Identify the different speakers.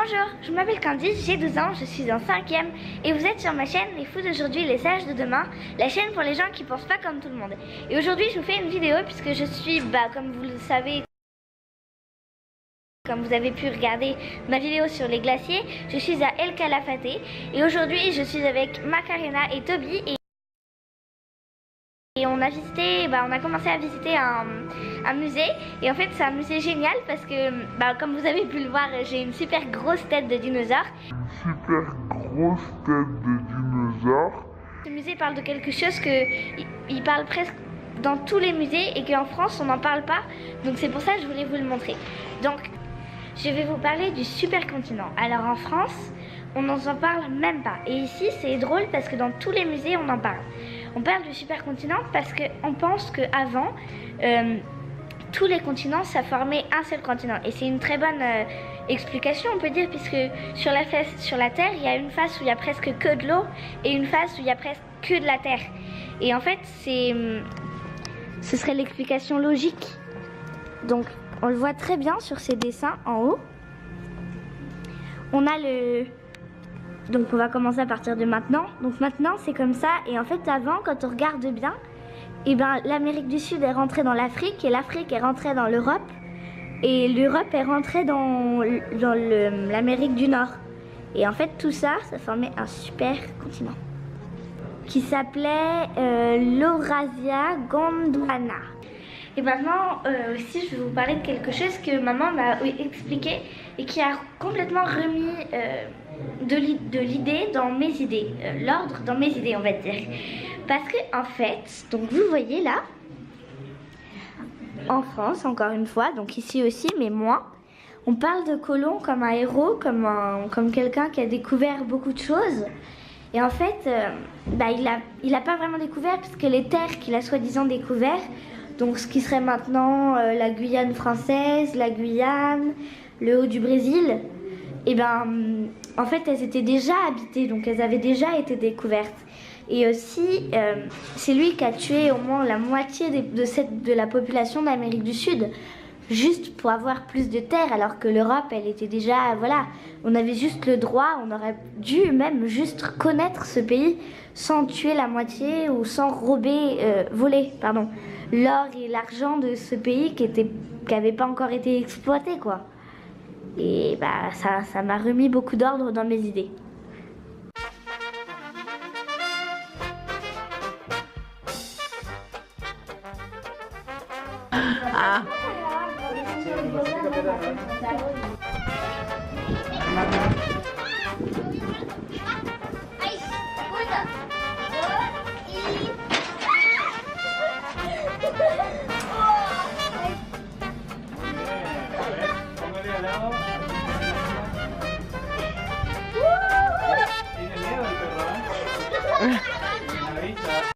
Speaker 1: Bonjour, je m'appelle Candice, j'ai 12 ans, je suis en 5e et vous êtes sur ma chaîne Les Fous d'aujourd'hui, les sages de demain, la chaîne pour les gens qui pensent pas comme tout le monde. Et aujourd'hui je vous fais une vidéo puisque je suis, comme vous le savez, comme vous avez pu regarder ma vidéo sur les glaciers, je suis à El Calafate et aujourd'hui je suis avec Macarena et Toby et on a visité, on a commencé à visiter un musée et en fait c'est un musée génial parce que comme vous avez pu le voir, j'ai une super grosse tête de dinosaure. Ce musée parle de quelque chose il parle presque dans tous les musées et qu'en France on n'en parle pas, donc c'est pour ça que je voulais vous le montrer. Donc je vais vous parler du supercontinent. Alors en France on n'en parle même pas et ici c'est drôle parce que dans tous les musées on en parle. On parle du supercontinent parce qu'on pense qu'avant, tous les continents, ça formait un seul continent. Et c'est une très bonne explication, on peut dire, puisque sur la Terre, il y a une face où il y a presque que de l'eau et une face où il y a presque que de la Terre. Et en fait, ce serait l'explication logique. Donc, on le voit très bien sur ces dessins en haut. On a Donc on va commencer à partir de maintenant. Donc maintenant c'est comme ça et en fait avant quand on regarde bien, l'Amérique du Sud est rentrée dans l'Afrique et l'Afrique est rentrée dans l'Europe et l'Europe est rentrée dans l'Amérique du Nord. Et en fait tout ça, ça formait un super continent qui s'appelait l'Eurasia Gondwana. Et maintenant aussi je vais vous parler de quelque chose que maman m'a expliqué et qui a complètement remis de l'idée dans mes idées, l'ordre dans mes idées on va dire. Parce que en fait, donc vous voyez là, en France encore une fois, donc ici aussi mais moins, on parle de Colomb comme un héros, comme quelqu'un qui a découvert beaucoup de choses. Et en fait, il a pas vraiment découvert puisque les terres qu'il a soi-disant découvert, donc ce qui serait maintenant la Guyane française, la Guyane, le haut du Brésil, en fait elles étaient déjà habitées, donc elles avaient déjà été découvertes. Et aussi, c'est lui qui a tué au moins la moitié de la population d'Amérique du Sud, juste pour avoir plus de terres, alors que l'Europe, elle était déjà, voilà, on avait juste le droit, on aurait dû même juste connaître ce pays sans tuer la moitié ou sans voler l'or et l'argent de ce pays qui n'avait pas encore été exploité, quoi. Et ça m'a remis beaucoup d'ordre dans mes idées.
Speaker 2: Ah.
Speaker 3: Tiene miedo el perro, ¿eh?